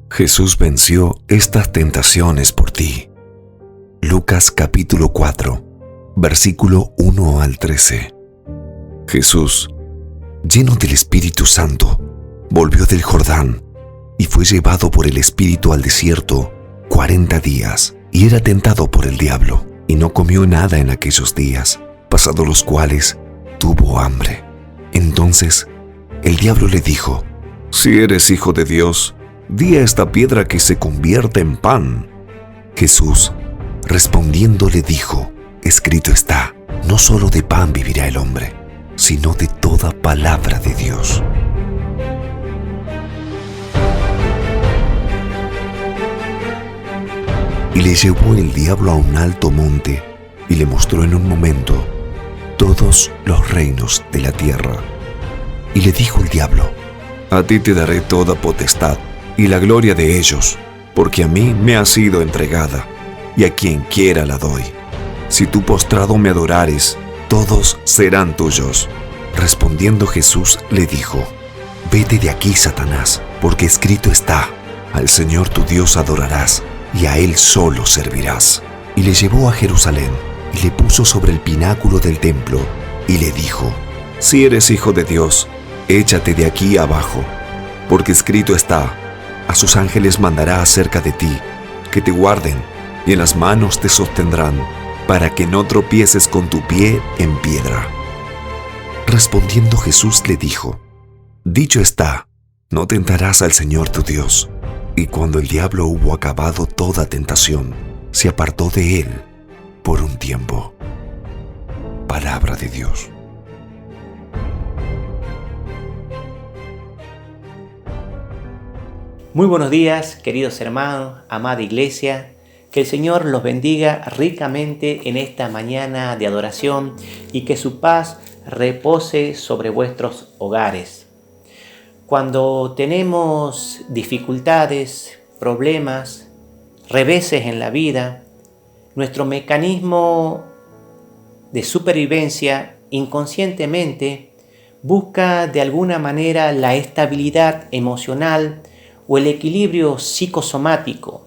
Jesús venció estas tentaciones por ti. Lucas capítulo 4, versículo 1 al 13. Jesús, lleno del Espíritu Santo, volvió del Jordán y fue llevado por el Espíritu al desierto 40 días, y era tentado por el diablo, y no comió nada en aquellos días, pasados los cuales tuvo hambre. Entonces el diablo le dijo: Si eres hijo de Dios, di a esta piedra que se convierta en pan. Jesús, respondiendo, le dijo: Escrito está, no solo de pan vivirá el hombre, sino de toda palabra de Dios. Y le llevó el diablo a un alto monte y le mostró en un momento todos los reinos de la tierra. Y le dijo el diablo: A ti te daré toda potestad y la gloria de ellos, porque a mí me ha sido entregada, y a quien quiera la doy. Si tú postrado me adorares, todos serán tuyos. Respondiendo Jesús le dijo: Vete de aquí, Satanás, porque escrito está: Al Señor tu Dios adorarás, y a Él solo servirás. Y le llevó a Jerusalén, y le puso sobre el pináculo del templo, y le dijo: Si eres hijo de Dios, échate de aquí abajo, porque escrito está: A sus ángeles mandará acerca de ti, que te guarden, y en las manos te sostendrán, para que no tropieces con tu pie en piedra. Respondiendo Jesús le dijo: Dicho está, no tentarás al Señor tu Dios. Y cuando el diablo hubo acabado toda tentación, se apartó de él por un tiempo. Palabra de Dios. Muy buenos días, queridos hermanos, amada iglesia. Que el Señor los bendiga ricamente en esta mañana de adoración y que su paz repose sobre vuestros hogares. Cuando tenemos dificultades, problemas, reveses en la vida, nuestro mecanismo de supervivencia inconscientemente busca de alguna manera la estabilidad emocional o el equilibrio psicosomático.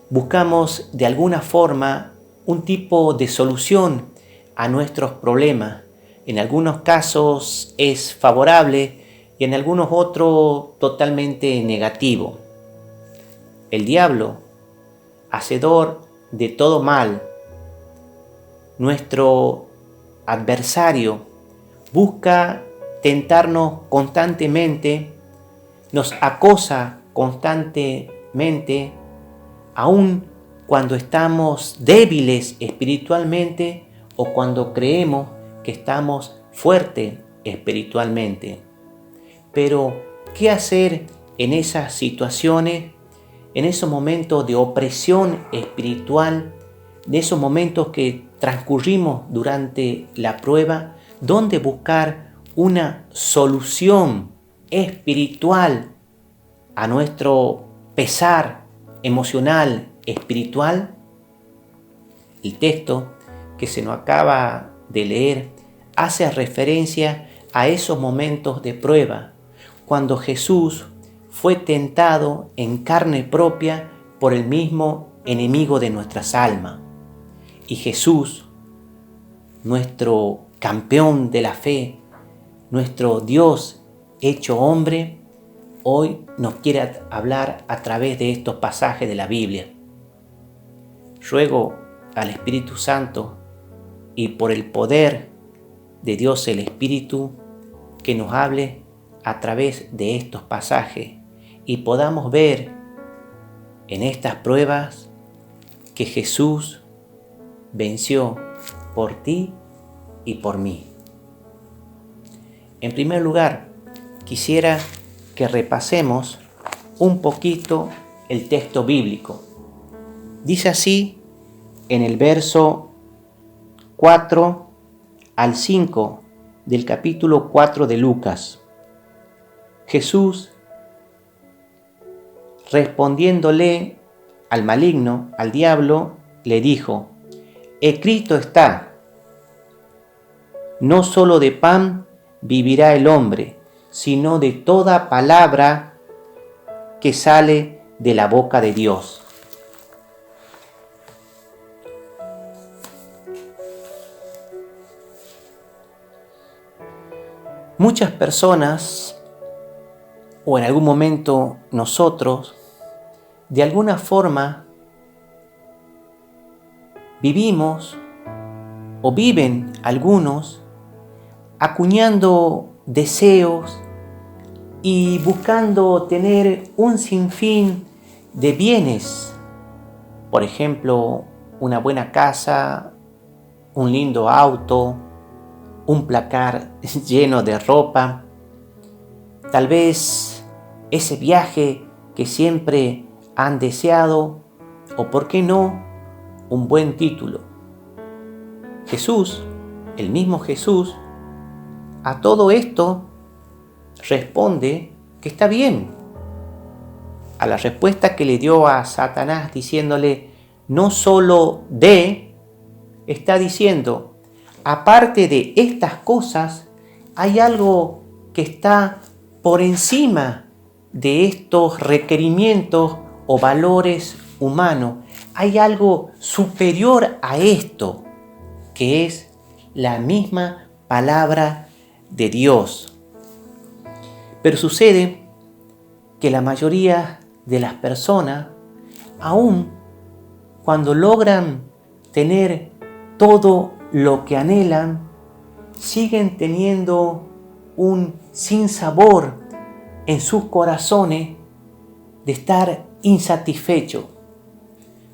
Buscamos de alguna forma un tipo de solución a nuestros problemas. En algunos casos es favorable y en algunos otros totalmente negativo. El diablo, hacedor de todo mal, nuestro adversario, busca tentarnos constantemente, nos acosa constantemente, aun cuando estamos débiles espiritualmente o cuando creemos que estamos fuertes espiritualmente. Pero, ¿qué hacer en esas situaciones, en esos momentos de opresión espiritual, de esos momentos que transcurrimos durante la prueba? ¿Dónde buscar una solución espiritual a nuestro pesar emocional, espiritual? El texto que se nos acaba de leer hace referencia a esos momentos de prueba, cuando Jesús fue tentado en carne propia por el mismo enemigo de nuestras almas. Y Jesús, nuestro campeón de la fe, nuestro Dios hecho hombre, hoy nos quiere hablar a través de estos pasajes de la Biblia. Ruego al Espíritu Santo y por el poder de Dios el Espíritu que nos hable a través de estos pasajes y podamos ver en estas pruebas que Jesús venció por ti y por mí. En primer lugar, quisiera que repasemos un poquito el texto bíblico. Dice así en el verso 4 al 5 del capítulo 4 de Lucas. Jesús, respondiéndole al maligno, al diablo, le dijo: Escrito está, no solo de pan vivirá el hombre, sino de toda palabra que sale de la boca de Dios. Muchas personas, o en algún momento nosotros, de alguna forma vivimos o viven algunos acuñando deseos y buscando tener un sinfín de bienes. Por ejemplo, una buena casa, un lindo auto, un placar lleno de ropa, tal vez ese viaje que siempre han deseado, o por qué no, un buen título. Jesús, el mismo Jesús, a todo esto responde que está bien. A la respuesta que le dio a Satanás diciéndole, no solo de, está diciendo, aparte de estas cosas, hay algo que está por encima de estos requerimientos o valores humanos. Hay algo superior a esto, que es la misma palabra de Dios. Pero sucede que la mayoría de las personas, aun cuando logran tener todo lo que anhelan, siguen teniendo un sinsabor en sus corazones de estar insatisfechos.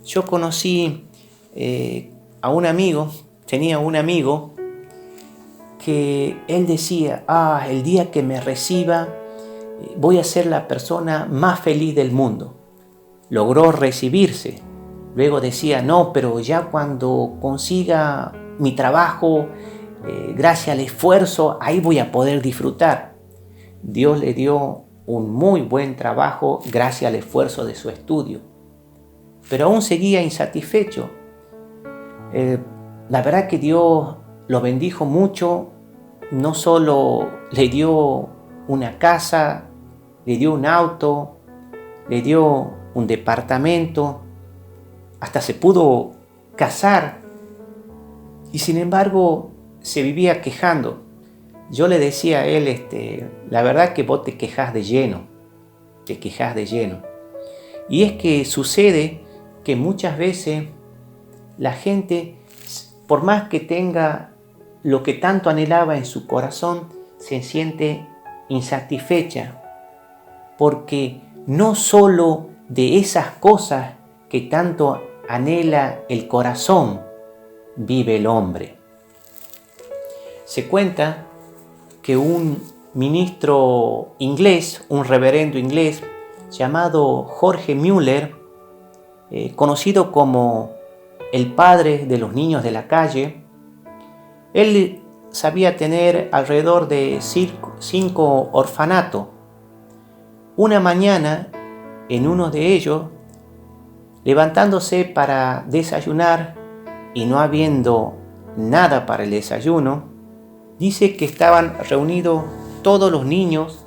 Yo conocí a un amigo, tenía un amigo que él decía, el día que me reciba voy a ser la persona más feliz del mundo. Logró recibirse. Luego decía, no, pero ya cuando consiga mi trabajo, gracias al esfuerzo, ahí voy a poder disfrutar. Dios le dio un muy buen trabajo gracias al esfuerzo de su estudio. Pero aún seguía insatisfecho. La verdad que Dios lo bendijo mucho. No solo le dio una casa, le dio un auto, le dio un departamento, hasta se pudo casar. Y sin embargo se vivía quejando. Yo le decía a él, la verdad que vos te quejas de lleno. Y es que sucede que muchas veces la gente, por más que tenga lo que tanto anhelaba en su corazón, se siente insatisfecha. Porque no solo de esas cosas que tanto anhela el corazón vive el hombre. Se cuenta que un ministro inglés, un reverendo inglés llamado George Mueller, conocido como el padre de los niños de la calle, él sabía tener alrededor de 5 orfanatos. Una mañana, en uno de ellos, levantándose para desayunar y no habiendo nada para el desayuno, dice que estaban reunidos todos los niños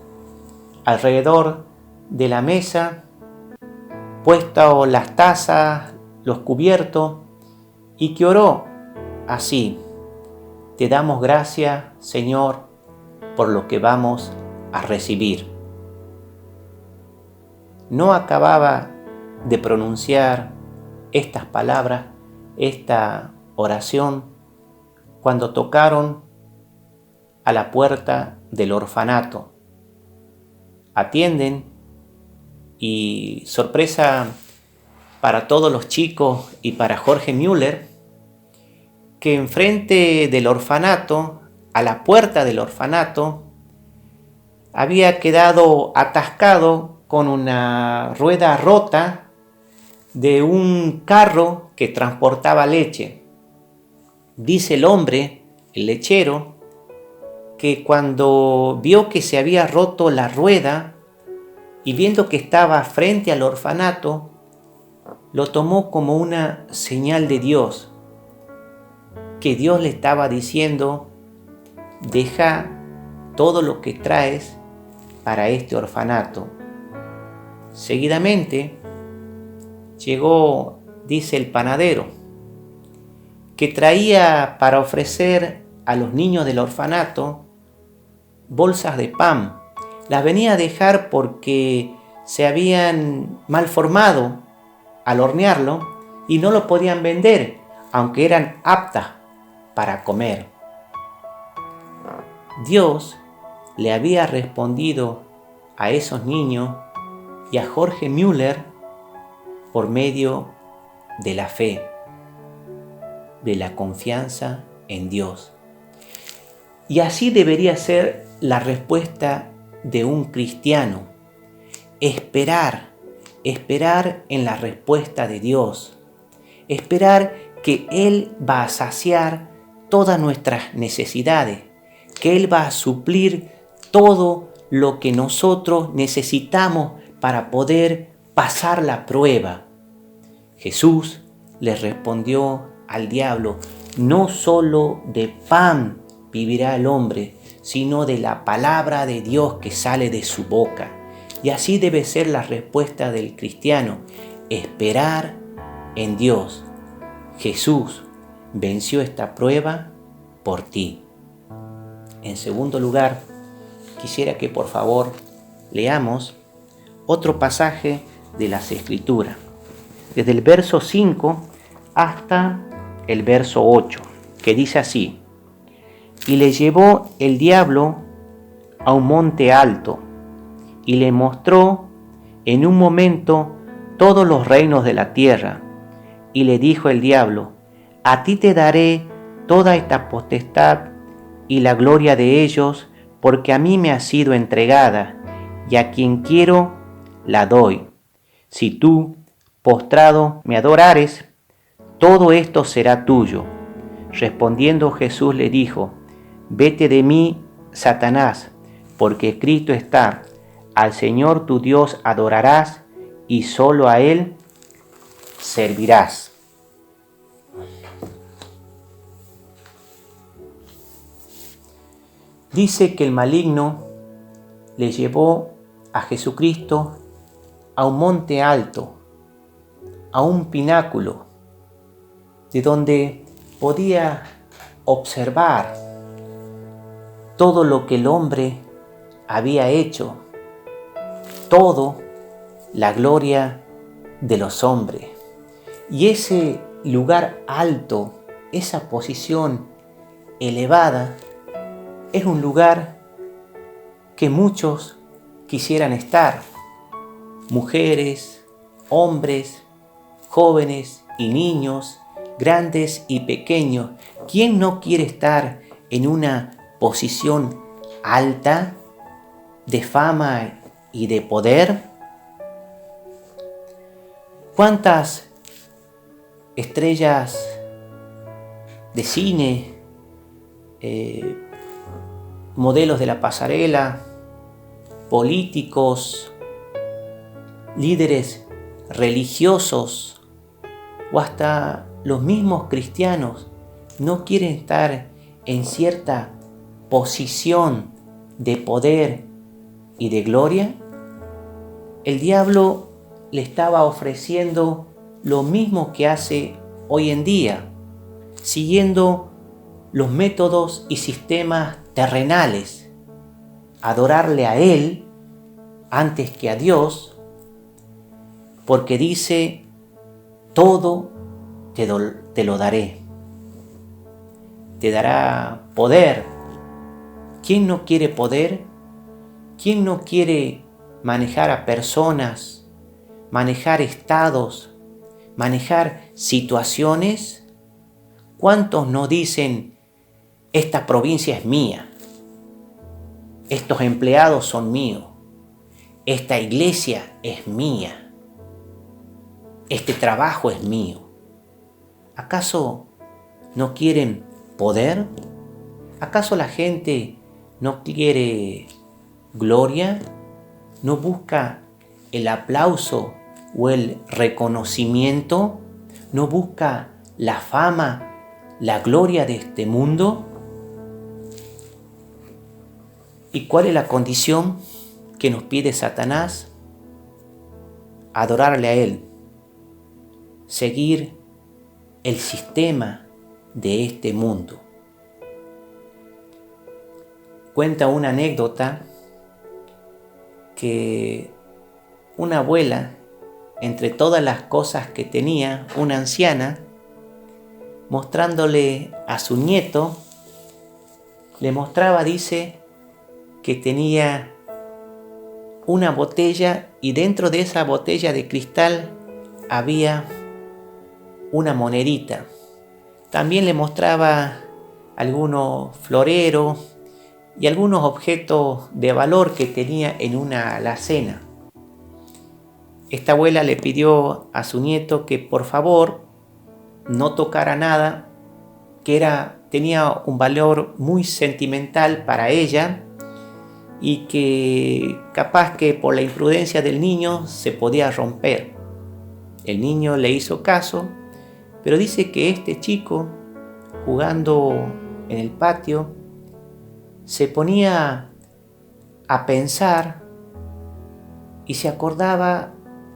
alrededor de la mesa, puestas las tazas, los cubiertos, y que oró así: te damos gracias, Señor, por lo que vamos a recibir. No acababa de pronunciar estas palabras, esta oración, cuando tocaron a la puerta del orfanato. Atienden y, sorpresa para todos los chicos y para George Mueller, que enfrente del orfanato, a la puerta del orfanato, había quedado atascado con una rueda rota de un carro que transportaba leche. Dice el hombre, el lechero, que cuando vio que se había roto la rueda y viendo que estaba frente al orfanato, lo tomó como una señal de Dios, que Dios le estaba diciendo: deja todo lo que traes para este orfanato. Seguidamente llegó, dice el panadero, que traía para ofrecer a los niños del orfanato bolsas de pan. Las venía a dejar porque se habían malformado al hornearlo y no lo podían vender, aunque eran aptas para comer. Dios le había respondido a esos niños y a Jorge Müller por medio de la fe, de la confianza en Dios. Y así debería ser la respuesta de un cristiano. Esperar en la respuesta de Dios. Esperar que Él va a saciar todas nuestras necesidades, que Él va a suplir todo lo que nosotros necesitamos para poder pasar la prueba. Jesús le respondió al diablo: no solo de pan vivirá el hombre, sino de la palabra de Dios que sale de su boca. Y así debe ser la respuesta del cristiano: esperar en Dios. Jesús venció esta prueba por ti. En segundo lugar, quisiera que por favor leamos otro pasaje de las Escrituras, desde el verso 5 hasta el verso 8, que dice así: y le llevó el diablo a un monte alto, y le mostró en un momento todos los reinos de la tierra, y le dijo el diablo: a ti te daré toda esta potestad y la gloria de ellos, porque a mí me ha sido entregada, y a quien quiero la doy. Si tú, postrado, me adorares, todo esto será tuyo. Respondiendo Jesús le dijo: vete de mí, Satanás, porque escrito está: al Señor tu Dios adorarás y solo a Él servirás. Dice que el maligno le llevó a Jesucristo a un monte alto, a un pináculo, de donde podía observar todo lo que el hombre había hecho, todo la gloria de los hombres. Y ese lugar alto, esa posición elevada, es un lugar que muchos quisieran estar. Mujeres, hombres, jóvenes y niños, grandes y pequeños. ¿Quién no quiere estar en una posición alta de fama y de poder? ¿Cuántas estrellas de cine, modelos de la pasarela, políticos, líderes religiosos o hasta los mismos cristianos no quieren estar en cierta posición de poder y de gloria? El diablo le estaba ofreciendo lo mismo que hace hoy en día, siguiendo los métodos y sistemas terrenales, adorarle a Él antes que a Dios, porque dice: todo te lo daré. Te dará poder. ¿Quién no quiere poder? ¿Quién no quiere manejar a personas, manejar estados, manejar situaciones? ¿Cuántos no dicen: esta provincia es mía, estos empleados son míos, esta iglesia es mía, este trabajo es mío? ¿Acaso no quieren poder? ¿Acaso la gente no quiere gloria? ¿No busca el aplauso o el reconocimiento? ¿No busca la fama, la gloria de este mundo? ¿Y cuál es la condición que nos pide Satanás? adorarle a Él, seguir el sistema de este mundo. Cuenta una anécdota que una abuela, entre todas las cosas que tenía, una anciana, mostrándole a su nieto, le mostraba, dice, que tenía una botella y dentro de esa botella de cristal había una monedita. También le mostraba algunos floreros y algunos objetos de valor que tenía en una alacena. Esta abuela le pidió a su nieto que por favor no tocara nada, que tenía un valor muy sentimental para ella y que capaz que por la imprudencia del niño se podía romper. El niño le hizo caso, pero dice que este chico, jugando en el patio, se ponía a pensar y se acordaba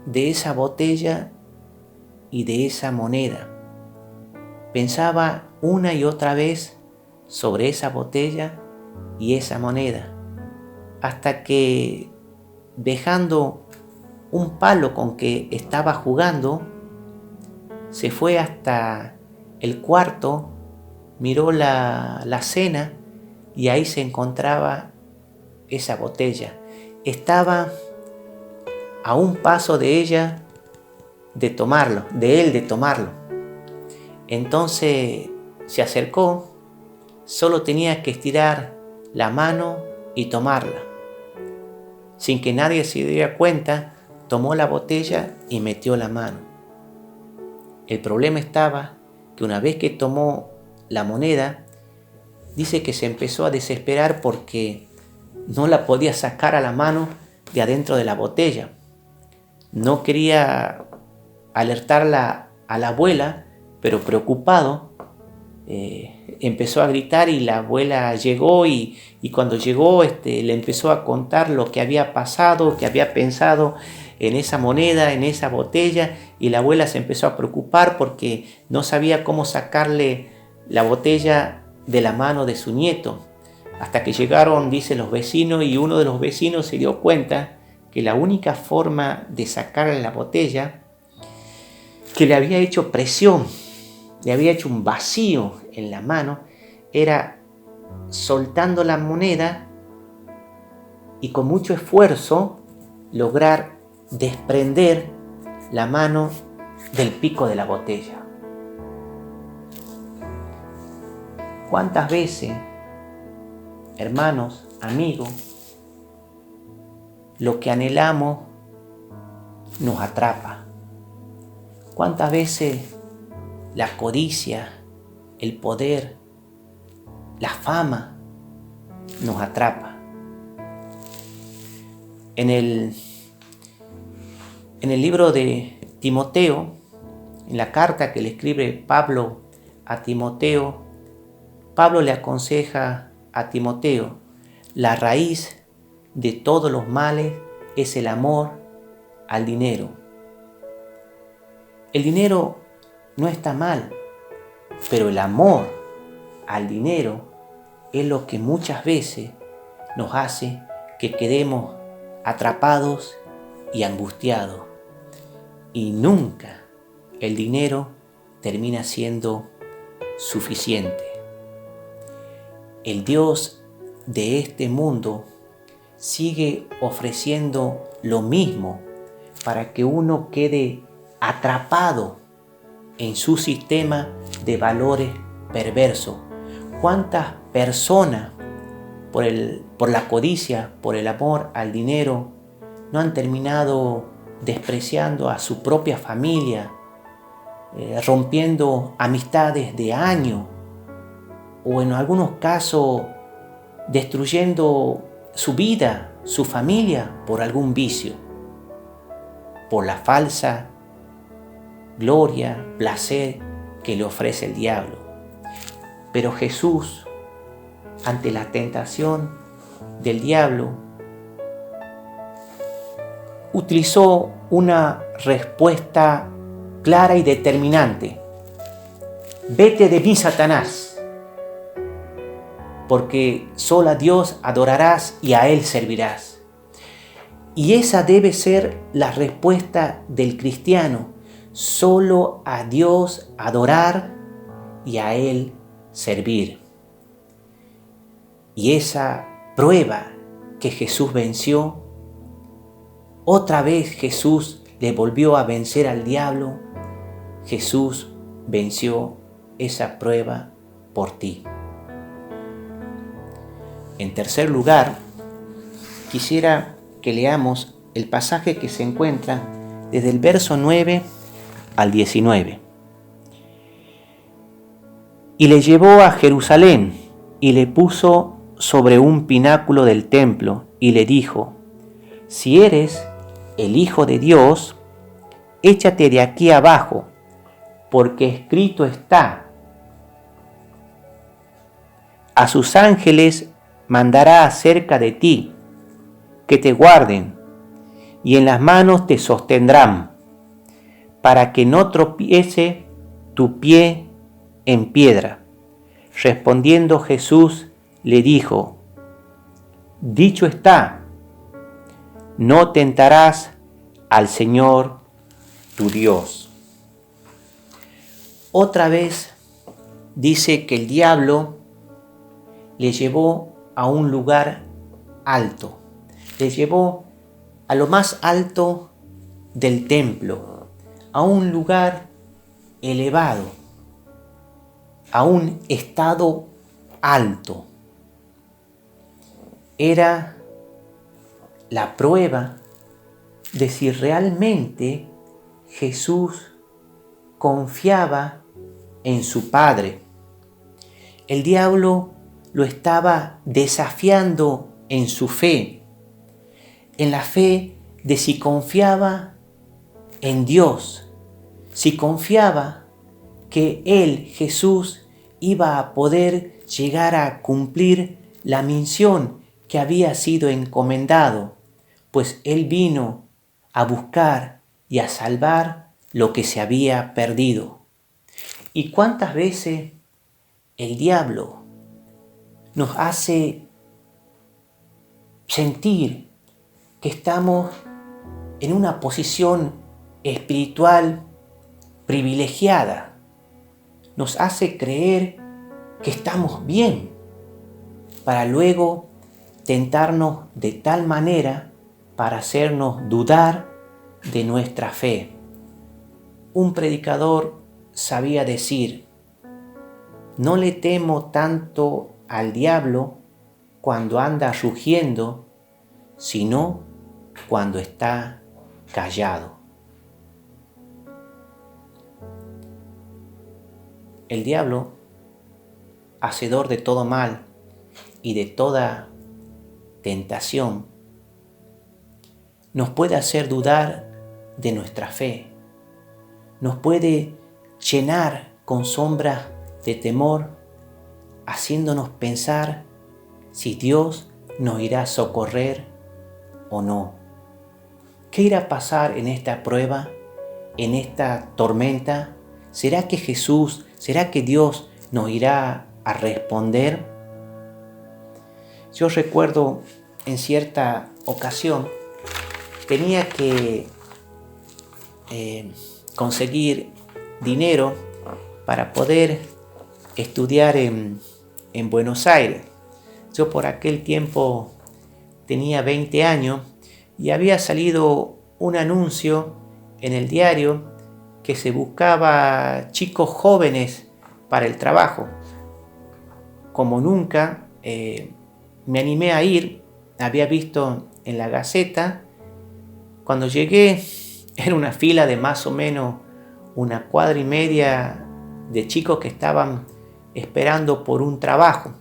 de esa botella y de esa moneda. Pensaba una y otra vez sobre esa botella y esa moneda, hasta que, dejando un palo con que estaba jugando, se fue hasta el cuarto, miró la cena y ahí se encontraba esa botella. Estaba a un paso de ella de él de tomarlo. Entonces se acercó, solo tenía que estirar la mano y tomarla. Sin que nadie se diera cuenta, tomó la botella y metió la mano. El problema estaba que una vez que tomó la moneda, dice que se empezó a desesperar porque no la podía sacar a la mano de adentro de la botella. No quería alertarla a la abuela, pero preocupado, empezó a gritar y la abuela llegó y cuando llegó le empezó a contar lo que había pasado, que había pensado en esa moneda, en esa botella, y la abuela se empezó a preocupar porque no sabía cómo sacarle la botella de la mano de su nieto, hasta que llegaron, dice, los vecinos, y uno de los vecinos se dio cuenta que la única forma de sacarle la botella, que le había hecho presión, le había hecho un vacío en la mano, era soltando la moneda y con mucho esfuerzo lograr desprender la mano del pico de la botella. ¿Cuántas veces, hermanos, amigos, lo que anhelamos nos atrapa? ¿Cuántas veces la codicia, el poder, la fama nos atrapa? En el libro de Timoteo, en la carta que le escribe Pablo a Timoteo, Pablo le aconseja a Timoteo: la raíz de todos los males es el amor al dinero. El dinero no está mal, pero el amor al dinero es lo que muchas veces nos hace que quedemos atrapados y angustiados. Y nunca el dinero termina siendo suficiente. El Dios de este mundo sigue ofreciendo lo mismo para que uno quede atrapado en su sistema de valores perversos. ¿Cuántas personas por la codicia, por el amor al dinero, no han terminado despreciando a su propia familia, rompiendo amistades de años, o en algunos casos destruyendo su vida, su familia, por algún vicio, por la falsa gloria, placer que le ofrece el diablo? Pero Jesús, ante la tentación del diablo, utilizó una respuesta clara y determinante: vete de mí, Satanás, porque solo a Dios adorarás y a Él servirás. Y esa debe ser la respuesta del cristiano: solo a Dios adorar y a Él servir. Y esa prueba que Jesús venció, otra vez Jesús le volvió a vencer al diablo. Jesús venció esa prueba por ti. En tercer lugar, quisiera que leamos el pasaje que se encuentra desde el verso 9 al 19. Y le llevó a Jerusalén y le puso sobre un pináculo del templo y le dijo: si eres el Hijo de Dios, échate de aquí abajo, porque escrito está: a sus ángeles mandará acerca de ti, que te guarden, y en las manos te sostendrán, para que no tropiece tu pie en piedra. Respondiendo Jesús le dijo: dicho está, no tentarás al Señor tu Dios. Otra vez dice que el diablo le llevó a un lugar alto, le llevó a lo más alto del templo, a un lugar elevado, a un estado alto. Era la prueba de si realmente Jesús confiaba en su Padre. El diablo lo estaba desafiando en su fe, en la fe de si confiaba en Dios, si confiaba que Él, Jesús, iba a poder llegar a cumplir la misión que había sido encomendado, pues Él vino a buscar y a salvar lo que se había perdido. ¿Y cuántas veces el diablo nos hace sentir que estamos en una posición espiritual privilegiada? Nos hace creer que estamos bien, para luego tentarnos de tal manera para hacernos dudar de nuestra fe. Un predicador sabía decir: no le temo tanto al diablo cuando anda rugiendo, sino cuando está callado. El diablo, hacedor de todo mal y de toda tentación, nos puede hacer dudar de nuestra fe, nos puede llenar con sombras de temor, haciéndonos pensar si Dios nos irá a socorrer o no. ¿Qué irá a pasar en esta prueba, en esta tormenta? ¿Será que Jesús, será que Dios nos irá a responder? Yo recuerdo en cierta ocasión tenía que conseguir dinero para poder estudiar en Buenos Aires. Yo por aquel tiempo tenía 20 años y había salido un anuncio en el diario que se buscaba chicos jóvenes para el trabajo. Como nunca me animé a ir, había visto en la Gaceta. Cuando llegué era una fila de más o menos 1,5 cuadras de chicos que estaban esperando por un trabajo.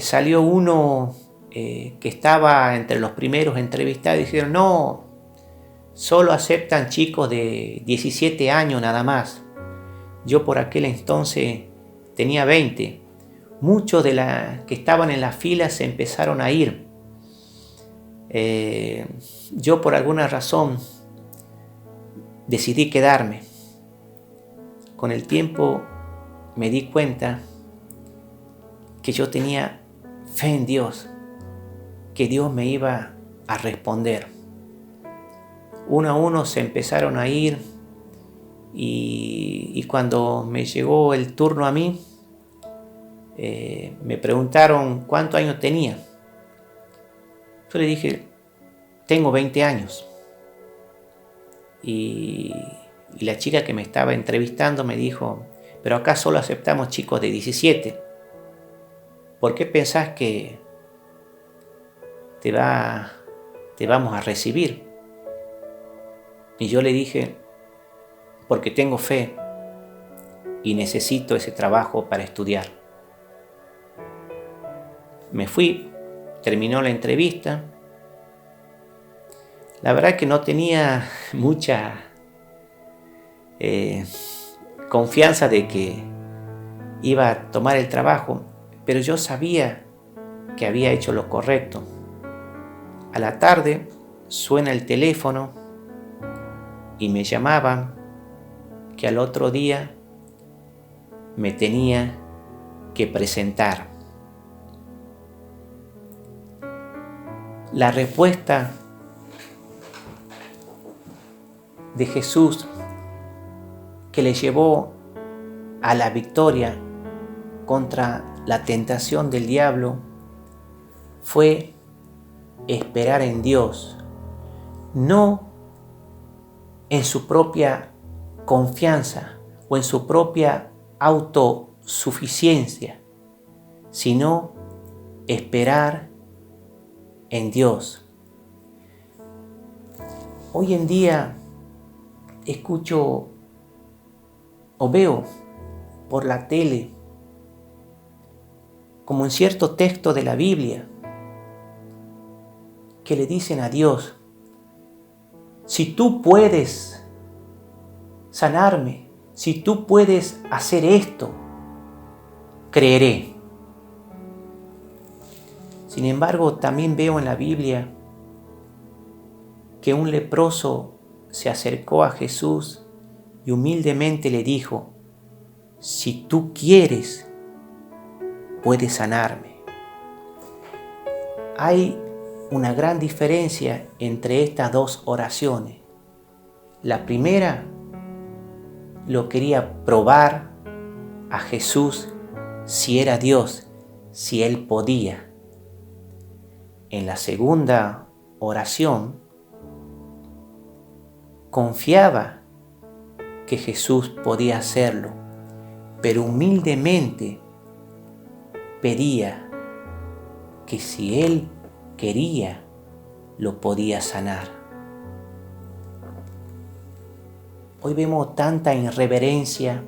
Salió uno que estaba entre los primeros entrevistados y dijeron: no, solo aceptan chicos de 17 años nada más. Yo por aquel entonces tenía 20. Muchos de los que estaban en la fila se empezaron a ir. yo por alguna razón decidí quedarme. Con el tiempo me di cuenta que yo tenía fe en Dios, que Dios me iba a responder. Uno a uno se empezaron a ir y cuando me llegó el turno a mí, me preguntaron cuántos años tenía. Yo le dije, tengo 20 años. Y la chica que me estaba entrevistando me dijo, pero acá solo aceptamos chicos de 17. ¿Por qué pensás que te vamos a recibir? Y yo le dije, porque tengo fe y necesito ese trabajo para estudiar. Me fui, terminó la entrevista. La verdad que no tenía mucha confianza de que iba a tomar el trabajo, pero yo sabía que había hecho lo correcto. A la tarde suena el teléfono y me llamaban que al otro día me tenía que presentar. La respuesta de Jesús que le llevó a la victoria contra la tentación del diablo fue esperar en Dios, no en su propia confianza o en su propia autosuficiencia, sino esperar en Dios. Hoy en día escucho o veo por la tele, como en cierto texto de la Biblia, que le dicen a Dios, si tú puedes sanarme, si tú puedes hacer esto, creeré. Sin embargo, también veo en la Biblia que un leproso se acercó a Jesús y humildemente le dijo, si tú quieres, puedes sanarme. Hay una gran diferencia entre estas dos oraciones. La primera lo quería probar a Jesús si era Dios, si Él podía. En la segunda oración confiaba que Jesús podía hacerlo, pero humildemente pedía que si Él quería, lo podía sanar. Hoy vemos tanta irreverencia,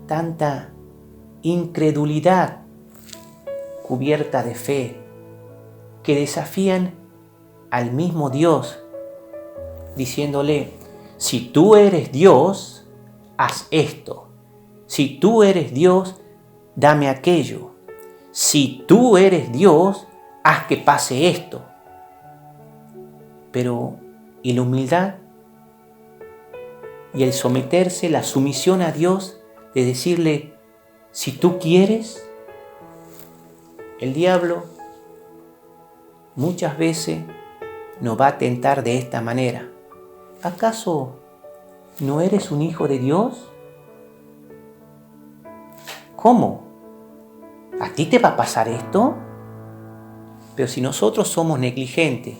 tanta incredulidad cubierta de fe, que desafían al mismo Dios, diciéndole, si tú eres Dios, haz esto. Si tú eres Dios, dame aquello. Si tú eres Dios, haz que pase esto. Pero, ¿y la humildad? Y el someterse, la sumisión a Dios, de decirle, si tú quieres. El diablo muchas veces nos va a tentar de esta manera. ¿Acaso no eres un hijo de Dios? ¿Cómo? ¿A ti te va a pasar esto? Pero si nosotros somos negligentes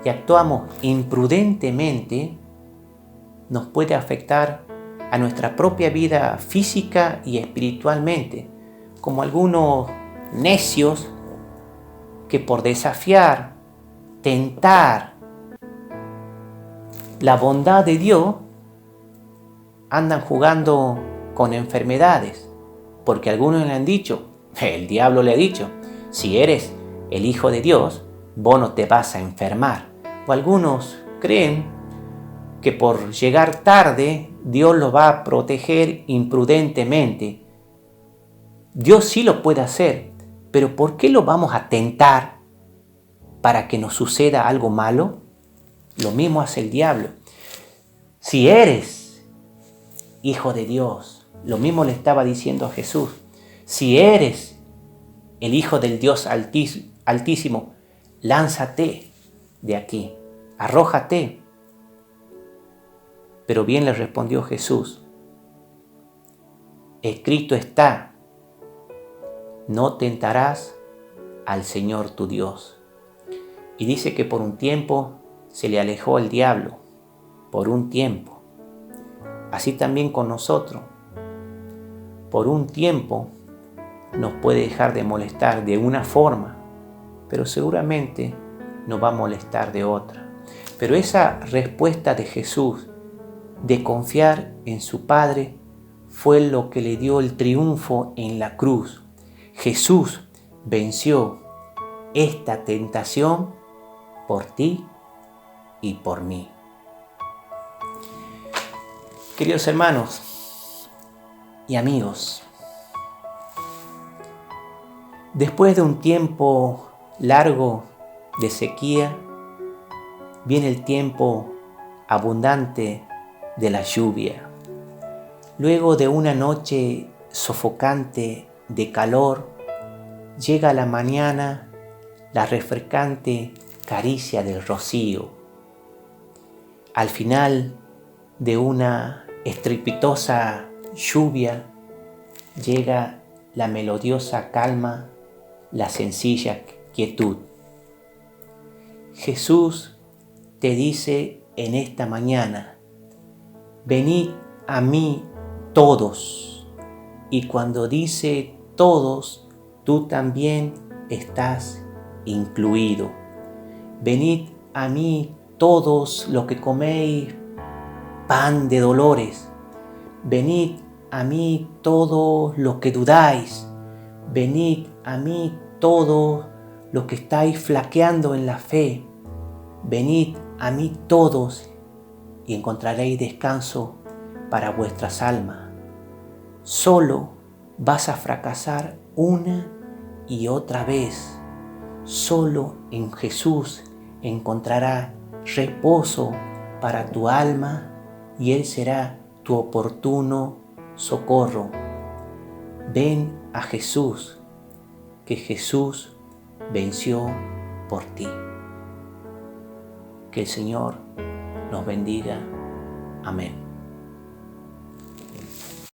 y actuamos imprudentemente, nos puede afectar a nuestra propia vida física y espiritualmente, como algunos necios que por desafiar, tentar la bondad de Dios, andan jugando con enfermedades, porque algunos le han dicho, el diablo le ha dicho, si eres el Hijo de Dios, vos no te vas a enfermar. O algunos creen que por llegar tarde, Dios los va a proteger imprudentemente. Dios sí lo puede hacer, pero ¿por qué lo vamos a tentar para que nos suceda algo malo? Lo mismo hace el diablo. Si eres hijo de Dios, lo mismo le estaba diciendo a Jesús, si eres el hijo del Dios altísimo, lánzate de aquí, arrójate. Pero bien le respondió Jesús, escrito está, no tentarás al Señor tu Dios. Y dice que por un tiempo se le alejó el diablo, por un tiempo. Así también con nosotros. Por un tiempo nos puede dejar de molestar de una forma, pero seguramente nos va a molestar de otra. Pero esa respuesta de Jesús de confiar en su Padre fue lo que le dio el triunfo en la cruz. Jesús venció esta tentación por ti y por mí. Queridos hermanos y amigos, después de un tiempo largo de sequía, viene el tiempo abundante de la lluvia. Luego de una noche sofocante de calor, llega a la mañana la refrescante caricia del rocío. Al final de una estrepitosa lluvia, llega la melodiosa calma, la sencilla quietud. Jesús te dice en esta mañana, venid a mí todos. Y cuando dice todos, tú también estás incluido. Venid a mí todos los que coméis pan de dolores. Venid a mí todos los que dudáis. Venid a mí todos los que estáis flaqueando en la fe. Venid a mí todos y encontraréis descanso para vuestras almas. Solo vas a fracasar una y otra vez. Solo en Jesús encontrarás reposo para tu alma y Él será tu oportuno socorro. Ven a Jesús, que Jesús venció por ti. Que el Señor nos bendiga. Amén.